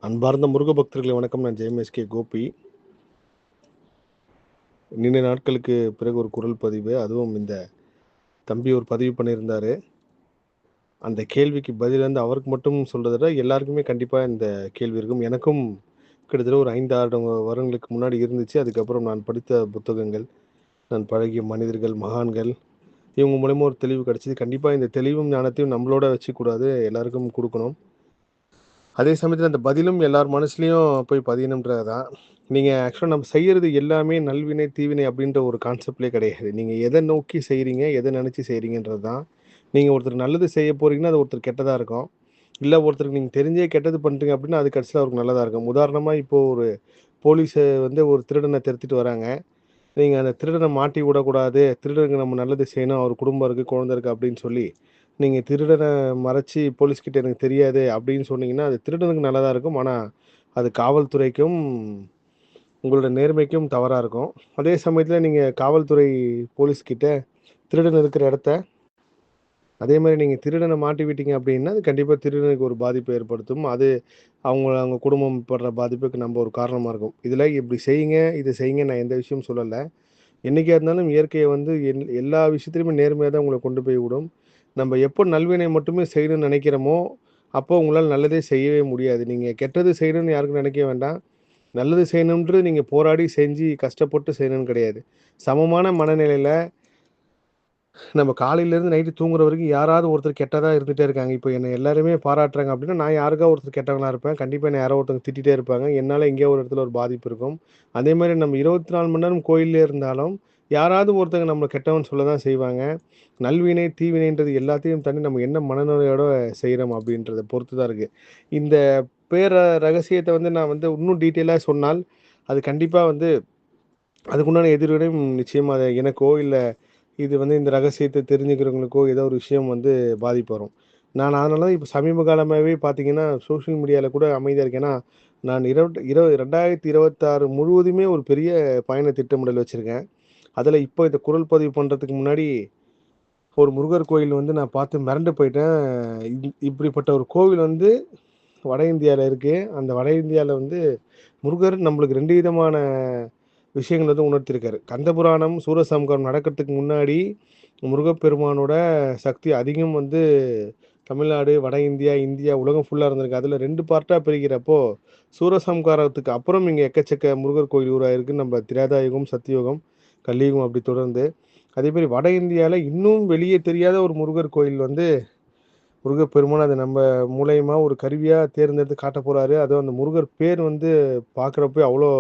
அன்பார்ந்த முருக பக்தர்களே வணக்கம். நான் ஜெயம் கோபி. நீண்ட நாட்களுக்கு பிறகு ஒரு குரல் பதிவு. அதுவும் இந்த தம்பி ஒரு பதிவு பண்ணியிருந்தாரு. அந்த கேள்விக்கு பதில் வந்து அவருக்கு மட்டும் சொல்றத விட எல்லாருக்குமே கண்டிப்பா இந்த கேள்வி இருக்கும். எனக்கும் கிட்டத்தட்ட ஒரு 5, 6 வருடங்களுக்கு முன்னாடி இருந்துச்சு. அதுக்கப்புறம் நான் படித்த புத்தகங்கள், நான் பழகிய மனிதர்கள், மகான்கள் இவங்க மூலியமா ஒரு தெளிவு கிடைச்சது. கண்டிப்பா இந்த தெளிவும் ஞானத்தையும் நம்மளோட வச்சுக்கூடாது. எல்லாருக்கும் குடுக்கணும். அதே சமயத்துல அந்த பதிலும் எல்லார் மனசுலயும் போய் பதியணும்ன்றது தான். நீங்க ஆக்சுவலா நம்ம செய்யறது எல்லாமே நல்வினை, தீவினை அப்படின்ற ஒரு கான்செப்ட்லயே கிடையாது. நீங்க எத நோக்கி செய்றீங்க, எத நெனச்சு செய்றீங்கன்றது தான். நீங்க ஒருத்தருக்கு நல்லது செய்ய போறீங்கன்னா, அது ஒருத்தருக்கு கெட்டதா இருக்கும். இல்ல ஒருத்தருக்கு நீங்க தெரிஞ்சே கெட்டது பண்றீங்க அப்படின்னா, அது கடைசியில அவருக்கு நல்லதா இருக்கும். உதாரணமா இப்போ ஒரு போலீஸ வந்து ஒரு திருடன துரத்திட்டு வராங்க. நீங்க அந்த திருடன மாட்டி விடக்கூடாது. திருடனுக்கு நம்ம நல்லது செய்யணும். அவர் குடும்பம் இருக்கு, குழந்தை இருக்கு அப்படின்னு சொல்லி, நீங்க திருடன மறைச்சு போலீஸ்கிட்ட எனக்கு தெரியாது அப்படின்னு சொன்னீங்கன்னா, அது திருடனுக்கு நல்லதா இருக்கும். ஆனா, அது காவல்துறைக்கும், உங்களோட நேர்மைக்கும் தவறா இருக்கும். அதே சமயத்துல நீங்க காவல்துறை போலீஸ்கிட்ட திருடன் இருக்கிற இடத்த அதே மாரி நீங்க திருடன மாட்டி விட்டீங்க அப்படின்னா, அது கண்டிப்பா திருடனுக்கு ஒரு பாதிப்பை ஏற்படுத்தும். அது அவங்க குடும்பம் படுற பாதிப்புக்கு நம்ம ஒரு காரணமா இருக்கும். இதுல இப்படி செய்யுங்க, இத செய்யுங்க நான் எந்த விஷயமும் சொல்லல. என்னைக்கா இருந்தாலும் இயற்கையை வந்து எல்லா விஷயத்திலுமே நேர்மையா தான் உங்கள கொண்டு போய் விடும். நம்ம எப்போ நல்வினை மட்டுமே செய்யணும்னு நினைக்கிறோமோ, அப்போ உங்களால நல்லதே செய்யவே முடியாது. நீங்க கெட்டது செய்யணும்னு யாருக்கும் நினைக்க வேண்டாம். நல்லது செய்யணும்ன்றது நீங்க போராடி செஞ்சு கஷ்டப்பட்டு செய்யணும்னு கிடையாது. சமமான மனநிலையில நம்ம காலையிலேருந்து நைட்டு தூங்குற வரைக்கும் யாராவது ஒருத்தர் கெட்டதா இருந்துட்டே இருக்காங்க. இப்போ என்ன எல்லாருமே பாராட்டுறாங்க அப்படின்னா, நான் யாருக்கா ஒருத்தர் கெட்டவங்களா இருப்பேன். கண்டிப்பா என்ன யாரோ ஒருத்தவங்க திட்டிட்டே இருப்பாங்க. என்னால எங்கேயோ ஒரு இடத்துல ஒரு பாதிப்பு இருக்கும். அதே மாரி நம்ம 24 மணி நேரம் கோயில்லயே இருந்தாலும், யாராவது ஒருத்தங்க நம்மள கெட்டவன்னு சொல்ல தான் செய்வாங்க. நல்வினை, தீவினைன்றது எல்லாத்தையும் தாண்டி நம்ம என்ன மனநிலையோட செய்றோம் அப்படின்றத பொறுத்து தான் இருக்கு. இந்த பேர ரகசியத்த வந்து நான் வந்து இன்னும் டீட்டெயிலா சொன்னால், அது கண்டிப்பா வந்து அதுக்குண்டான எதிர்வினையும் நிச்சயமா அது எனக்கோ, இல்ல இது வந்து இந்த ரகசியத்த தெரிஞ்சுக்கிறவங்களுக்கோ ஏதோ ஒரு விஷயம் வந்து பாதிப்பு வரும். நான் அதனால தான் இப்ப சமீப காலமாவே பார்த்தீங்கன்னா, சோசியல் மீடியால கூட அமைதியா இருக்கேன். ஏன்னா, நான் 2026 முழுவதுமே ஒரு பெரிய பயண திட்டமிடல் வச்சிருக்கேன். அதுல இப்போ இந்த குரல் பதிவு பண்றதுக்கு முன்னாடி, ஒரு முருகர் கோயில் வந்து நான் பார்த்து மிரண்டு போயிட்டேன். இப்படிப்பட்ட ஒரு கோவில் வந்து வட இந்தியால இருக்கு. அந்த வட இந்தியால வந்து முருகர் நம்மளுக்கு 2 விதமான விஷயங்கள் வந்து உணர்த்தியிருக்காரு. கந்தபுராணம், சூரசம்ஹாரம் நடக்கிறதுக்கு முன்னாடி முருகப்பெருமானோட சக்தி அதிகம் வந்து தமிழ்நாடு, வட இந்தியா, இந்தியா உலகம் ஃபுல்லா இருந்திருக்கு. அதுல 2 பார்ட்டா பிரிக்கிறப்போ, சூரசம்ஹாரத்துக்கு அப்புறம் இங்க எக்கச்சக்க முருகர் கோயில் உருவாயிருக்கு. நம்ம திரேதா யுகம், சத்தியுகம், கலியுகம் அப்படி தொடர்ந்து. அதேமாரி வட இந்தியால இன்னும் வெளிய தெரியாத ஒரு முருகர் கோயில் வந்து முருகப்பெருமான் அது நம்ம மூலியமா ஒரு கருவியா தேர்ந்தெடுத்து காட்டப் போறாரு. அதுவும் அந்த முருகர் பேர் வந்து பார்க்குறப்பயே அவ்வளோ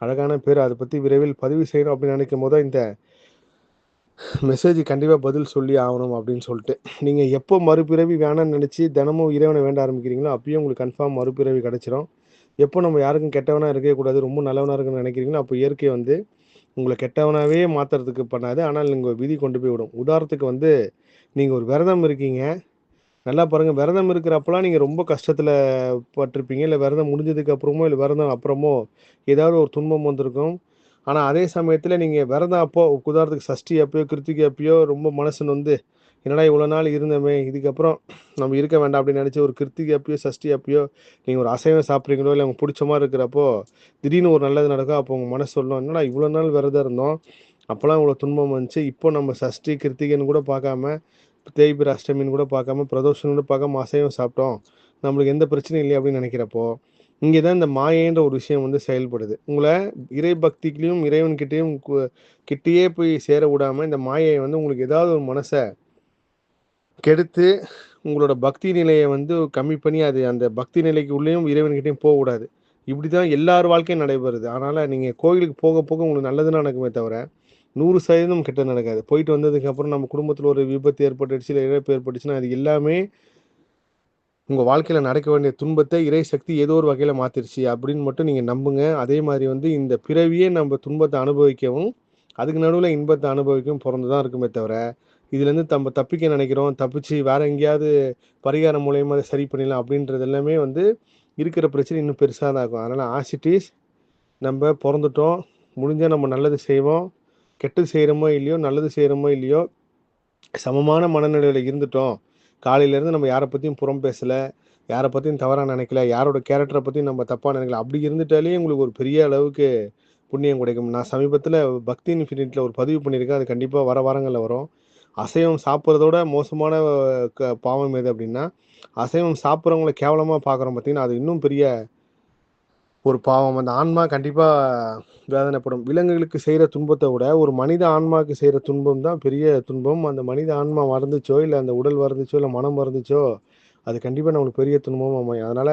அழகான பேரு. அத பத்தி விரைவில் பதிவு செய்யணும் அப்படின்னு நினைக்கும்போது தான் இந்த மெசேஜ் கண்டிப்பா பதில் சொல்லி ஆவணும் அப்படின்னு சொல்லிட்டு. நீங்க எப்போ மறுபிறவி வேணாம்னு நெனச்சு தினமும் இறைவன வேண்ட ஆரம்பிக்கிறீங்களோ, அப்பயே உங்களுக்கு கன்ஃபார்ம் மறுபிறவி கிடைச்சிரும். எப்போ நம்ம யாருக்கும் கெட்டவனா இருக்கவே கூடாது, ரொம்ப நல்லவனா இருக்கணும்னு நெனைக்கிறீங்களோ, அப்போ இயற்கை வந்து உங்கள கெட்டவனாவே மாத்துறதுக்கு பண்ணாது. ஆனால் உங்க விதி கொண்டு போய் விடும். உதாரணத்துக்கு வந்து நீங்க ஒரு விரதம் இருக்கீங்க. நல்லா பாருங்க, விரதம் இருக்கிறப்பலாம் நீங்க ரொம்ப கஷ்டத்துல பட்டுருப்பீங்க. இல்ல விரதம் முடிஞ்சதுக்கு அப்புறமோ, இல்ல விரதம் அப்புறமோ ஏதாவது ஒரு துன்பம் வந்திருக்கும். ஆனா, அதே சமயத்துல நீங்க விரதம் அப்போ உதாரணத்துக்கு சஷ்டி அப்பயோ, கிருத்திகை அப்பயோ ரொம்ப மனசு நொந்து, "என்னடா இவ்வளோ நாள் இருந்தோமே, இதுக்கப்புறம் நம்ம இருக்க வேண்டாம்." அப்படின்னு நெனச்சு ஒரு கிருத்திகை அப்பயோ, சஷ்டி அப்பயோ நீங்க ஒரு அசைவம் சாப்பிடுறீங்களோ, இல்ல உங்களுக்கு புடிச்ச மாரி இருக்கிறப்போ, திடீர்னு ஒரு நல்லது நடக்கும். அப்போ உங்க மனசு சொல்லும், "என்னடா இவ்வளோ நாள் விரதம் இருந்தோம். அப்பலாம் இவ்வளோ துன்பம் வந்துச்சு. இப்போ நம்ம சஷ்டி, கிருத்திகைன்னு கூட பார்க்காம, தேய்பிறை அஷ்டமின்னு கூட பார்க்காம, பிரதோஷம்னு கூட பார்க்காம அசைவம் சாப்பிட்டோம். நம்மளுக்கு எந்த பிரச்சனையும் இல்லையே." அப்படின்னு நெனைக்கிறப்போ, இங்க தான் இந்த மாயைன்ற ஒரு விஷயம் வந்து செயல்படுது. உங்கள இறை பக்திக்குலயும், இறைவன்கிட்டயும் கிட்டயே போய் சேர விடாம, இந்த மாயை வந்து உங்களுக்கு ஏதாவது ஒரு மனச கெடுத்து, உங்களோட பக்தி நிலைய வந்து கம்மி பண்ணி, அது அந்த பக்தி நிலைக்கு உள்ளேயும் இறைவன்கிட்டயும் போகக்கூடாது. இப்படிதான் எல்லார் வாழ்க்கையும் நடைபெறுது. அதனால நீங்க கோயிலுக்கு போக, போக உங்களுக்கு நல்லது தான் நடக்குமே தவிர, 100% கெட்டது நடக்காது. போயிட்டு வந்ததுக்கு அப்புறம் நம்ம குடும்பத்தில ஒரு விபத்து ஏற்பட்டுடுச்சு, இல்ல இழப்பு ஏற்பட்டுச்சுன்னா, அது எல்லாமே உங்க வாழ்க்கையில நடக்க வேண்டிய துன்பத்த இறை சக்தி ஏதோ ஒரு வகையில மாத்திருச்சு அப்படின்னு மட்டும் நீங்க நம்புங்க. அதே மாரி வந்து இந்த பிறவியே நம்ம துன்பத்த அனுபவிக்கவும், அதுக்கு நடுவுல இன்பத்த அனுபவிக்கவும் பொறந்து தான் இருக்குமே தவிர, இதுலேருந்து நம்ம தப்பிக்க நினைக்கிறோம். தப்பிச்சு வேற எங்கேயாவது பரிகாரம் மூலியமா அத சரி பண்ணிடலாம் அப்படின்றது எல்லாமே வந்து இருக்கிற பிரச்சனை இன்னும் பெருசா தான் ஆக்கும். அதனால ஆஸ் இட் இஸ் நம்ப பொறந்துட்டோம். முடிஞ்சா நம்ம நல்லது செய்வோம். கெட்டது செய்றோமோ இல்லையோ, நல்லது செய்றோமோ இல்லையோ, சமமான மனநிலையில இருந்துட்டோம். காலையிலேருந்து நம்ம யாரை பற்றியும் புறம் பேசலை, யாரை பற்றியும் தவறாக நினைக்கல, யாரோட கேரக்டரை பற்றியும் நம்ம தப்பாக நினைக்கல. அப்படி இருந்துட்டாலே உங்களுக்கு ஒரு பெரிய அளவுக்கு புண்ணியம் கிடைக்கும். நான் சமீபத்தில் பக்தி இன்ஃபினிட்டியில் ஒரு பதிவு பண்ணியிருக்கேன். அது கண்டிப்பாக வர வாரங்களில் வரும். அசைவம் சாப்பிட்றதோட மோசமான பாவம் எது அப்படின்னா, அசைவம் சாப்பிட்றவங்கள கேவலமாக பார்க்குறோம் பார்த்தீங்கன்னா, அது இன்னும் பெரிய ஒரு பாவம். அந்த ஆன்மா கண்டிப்பா வேதனைப்படும். விலங்குகளுக்கு செய்ற துன்பத்த விட, ஒரு மனித ஆன்மாவுக்கு செய்ற துன்பம் தான் பெரிய துன்பம். அந்த மனித ஆன்மா மறந்துச்சோ, இல்ல அந்த உடல் மறந்துச்சோ, இல்ல மனம் மறந்துச்சோ, அது கண்டிப்பா நம்மளுக்கு பெரிய துன்பமா அமையும். அதனால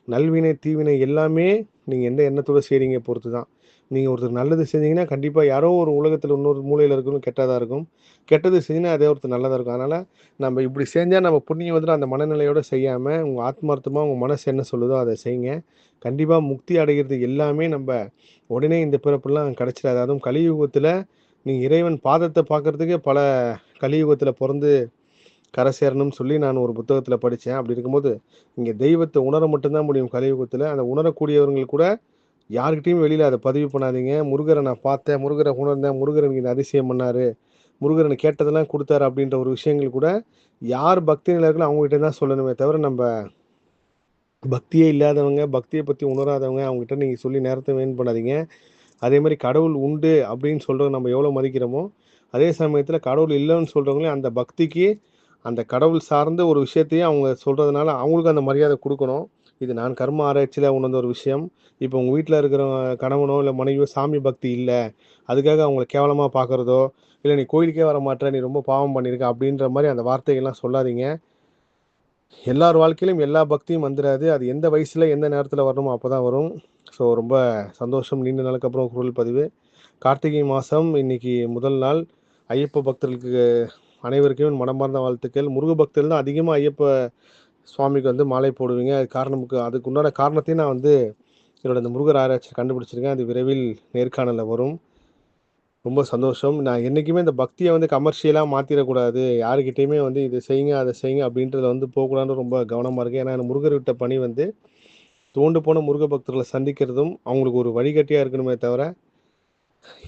நல்வினை, தீவினை எல்லாமே நீங்க எந்த எண்ணத்தோட செய்றீங்க பொறுத்து தான். நீங்க ஒருத்தருக்கு நல்லது செஞ்சீங்கன்னா, கண்டிப்பா யாரோ ஒரு உலகத்துல இன்னொரு மூலையில இருக்கவங்க கெட்டதா இருக்கும். கெட்டது செஞ்சீங்கன்னா, அதே ஒருத்தர் நல்லதா இருக்கும். அதனால நம்ம இப்படி செஞ்சா நம்ம புண்ணியம் வந்துரும் அந்த மனநிலையோட செய்யாம, உங்க ஆத்மார்த்தமா உங்க மனசு என்ன சொல்லுதோ அத செய்யுங்க. கண்டிப்பா முக்தி அடைகிறது எல்லாமே நம்ப உடனே இந்த பிறப்புலாம் கிடைச்சிடாது. அதுவும் கலியுகத்துல நீங்க இறைவன் பாதத்த பார்க்கறதுக்கே பல கலியுகத்துல பொறந்து கரை சேரணும்னு சொல்லி நான் ஒரு புத்தகத்துல படிச்சேன். அப்படி இருக்கும்போது, இங்க தெய்வத்த உணர மட்டும் தான் முடியும் கலியுகத்துல. அந்த உணரக்கூடியவர்கள் கூட யார்கிட்டயும் வெளியில அத பதிவு பண்ணாதீங்க. முருகர நான் பார்த்தேன், முருகர உணர்ந்தேன், முருகர் எனக்கு இந்த அதிசயம் பண்ணாரு, முருகர் எனக்கு கேட்டதெல்லாம் குடுத்தாரு அப்படின்ற ஒரு விஷயங்கள் கூட யார் பக்தி நிலையில இருக்காங்களோ அவங்க கிட்ட தான் சொல்லணுமே தவிர, நம்ப பக்தியே இல்லாதவங்க, பக்திய பத்தி உணராதவங்க அவங்ககிட்ட நீங்க சொல்லி நேரத்த வீண் பண்ணாதீங்க. அதேமாரி கடவுள் உண்டு அப்படின்னு சொல்றத நம்ம எவ்வளோ மதிக்கிறோமோ, அதே சமயத்தில கடவுள் இல்லன்னு சொல்றவங்களையும் அந்த பக்திக்கு, அந்த கடவுள் சார்ந்த ஒரு விஷயத்தையும் அவங்க சொல்றதுனால, அவங்களுக்கும் அந்த மரியாதை குடுக்கணும். இது நான் கர்ம ஆராய்ச்சியில உணர்ந்த ஒரு விஷயம். இப்போ உங்க வீட்ல இருக்கிற கணவனோ, இல்ல மனைவியோ சாமி பக்தி இல்ல. அதுக்காக அவங்கள கேவலமா பார்க்கிறதோ, இல்ல நீ கோயிலுக்கே வரமாட்ற, நீ ரொம்ப பாவம் பண்ணியிருக்க அப்படின்ற மாரி அந்த வார்த்தைகள்லாம் சொல்லாதீங்க. எல்லார் வாழ்க்கையிலும் எல்லா பக்தியும் வந்துராது. அது எந்த வயசுல, எந்த நேரத்தில வரணுமோ அப்பதான் வரும். ஸோ ரொம்ப சந்தோஷம். நீண்ட நாளுக்கு அப்புறம் குரல் பதிவு. கார்த்திகை மாசம் இன்னைக்கு முதல் நாள். ஐயப்ப பக்தர்களுக்கு அனைவருக்கும் என் மனமார்ந்த வாழ்த்துக்கள். முருக பக்தர்கள் தான் அதிகமா ஐயப்ப சுவாமிக்கு வந்து மாலை போடுவீங்க. அதுக்கு உண்டான காரணத்தையும் நான் வந்து என்னோட இந்த முருகர் ஆராய்ச்சியில கண்டுபிடிச்சிருக்கேன். அது விரைவில் நேர்காணல்ல வரும். ரொம்ப சந்தோஷம். நான் என்னைக்குமே இந்த பக்திய வந்து கமர்ஷியலா மாத்திறக்கூடாது. யாருகிட்டயுமே வந்து இத செய்யுங்க, அத செய்யுங்க அப்படின்றதுல வந்து போகக்கூடாதுன்னு ரொம்ப கவனமா இருக்கேன். ஏன்னா, எனக்கு முருகர் விட்ட பணி வந்து துவண்டு போன முருக பக்தர்கள சந்திக்கிறதும், அவங்களுக்கு ஒரு வழிகாட்டியா இருக்கணுமே தவிர,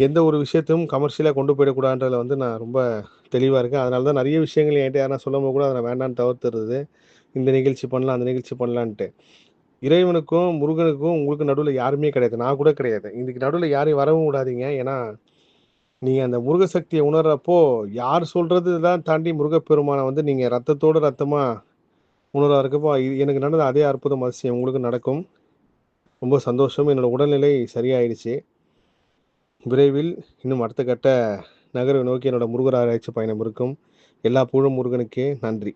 எந்த ஒரு விஷயத்தையும் கமர்ஷியலா கொண்டு போயிடக்கூடாதுன்றதுல வந்து நான் ரொம்ப தெளிவா இருக்கேன். அதனால தான் நெறைய விஷயங்கள் என்கிட்ட யாருனா சொல்லும்போது கூட அத நான் வேண்டான்னு தவிர்த்துறது. இந்த நிகழ்ச்சி பண்ணலாம், அந்த நிகழ்ச்சி பண்ணலான்ட்டு. இறைவனுக்கும், முருகனுக்கும் உங்களுக்கு நடுவுல யாருமே கிடையாது. நான் கூட கிடையாது. இதுக்கு நடுவுல யாரையும் வரவும் விடாதீங்க. ஏன்னா நீங்க அந்த முருக சக்திய உணர்றப்போ, யார் சொல்றது தான் தாண்டி முருகப்பெருமான வந்து நீங்க ரத்தத்தோட ரத்தமா உணர இருக்கப்போ, எனக்கு நடந்த அதே அற்புதம், அதிசயம் உங்களுக்கும் நடக்கும். ரொம்ப சந்தோஷம். என்னோட உடல்நிலை சரியாயிடுச்சு. விரைவில் இன்னும் அடுத்த கட்ட நகர்வை நோக்கி என்னோட முருகர் ஆராய்ச்சி பயணம் இருக்கும். எல்லா புகழும் முருகனுக்கே. நன்றி.